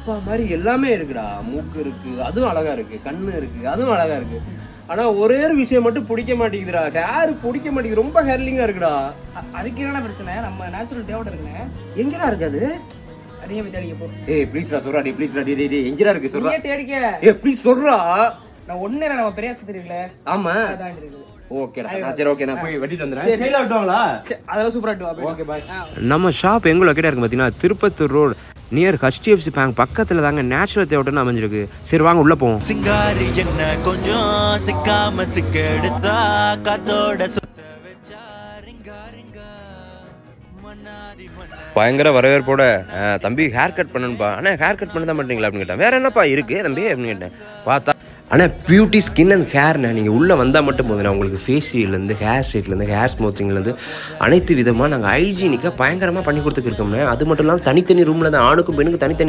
அப்பா மாதிரி எல்லாமே இருக்குடா. மூக்கு இருக்கு, அதுவும் அழகா இருக்கு. கண்ணு இருக்கு, அதுவும் அழகா இருக்கு. ஆனா ஒரே ஒரு விஷயம் மட்டும் பிடிக்க மாட்டேங்குதுடா. ஹேர் பிடிக்க மாட்டேங்குது. ரொம்ப ஹேர்லிங்கா இருக்குடா. அதுக்கு என்ன பிரச்சனை? நம்ம நேச்சுரல் தேவையோட இருக்குண்ணே. எங்கடா இருக்கு அது? அதையே போய் தேடிக்க போ. ப்ளீஸ்டா சொல்றா. ப்ளீஸ்டா. எங்கடா இருக்கு சொல்றா. தேடிக்க. ப்ளீஸ் சொல்றா. நான் ஒண்ணு இல்ல, நம்ம பெரிய ஆஸ்பத்திரி இருக்குல்ல, ஆமா அதான் இருக்குது. ஓகேடா. சரி ஓகே, நான் போய் வெட்டிட்டு வந்துறேன். கையில வெட்டுவாங்களா? அதெல்லாம் சூப்பரா வெட்டுவா. Okay bye. நம்ம ஷாப் எங்கே லொக்கேட்டாக இருக்குது பார்த்தீங்கன்னா Tirupattur road near HDFC bank பக்கத்தில் தாங்க நேச்சுரல் தேவட்டன்னு அமைஞ்சிருக்கு. சரி வாங்க உள்ளே போவோம். சிங்காரி என்ன கொஞ்சம் சிக்காம சிக்க எடுத்தா காத்தோட சுத்த வச்சா ரிங்கா ரிங்கா மன்னாதி மன்னா. பயங்கர வரவேற்போட தம்பி ஹேர் கட் பண்ணணும்ப்பா. ஆனால் ஹேர் கட் பண்ண தான் பண்ணுறீங்களா அப்படின்னு கேட்டேன். வேறு என்னப்பா இருக்குது தம்பி அப்படின்னு கேட்டேன். பார்த்தா ஆனால் பியூட்டி ஸ்கின் அண்ட் ஹேர்ண்ணே. நீங்கள் உள்ளே வந்தால் மட்டும் போதுண்ணே. உங்களுக்கு ஃபேஷியல்லேருந்து ஹேர் ஸ்ட்ரைட்லேருந்து ஹேர் ஸ்மூத்திங்லேருந்து அனைத்து விதமாக நாங்கள் ஹைஜீனிக்காக பயங்கரமாக பண்ணி கொடுத்துருக்கோம்ண்ணே. அது மட்டும் இல்லாமல் தனித்தனி ரூமில் தான் ஆணுக்கும் பெண்ணுக்கும் தனித்தனி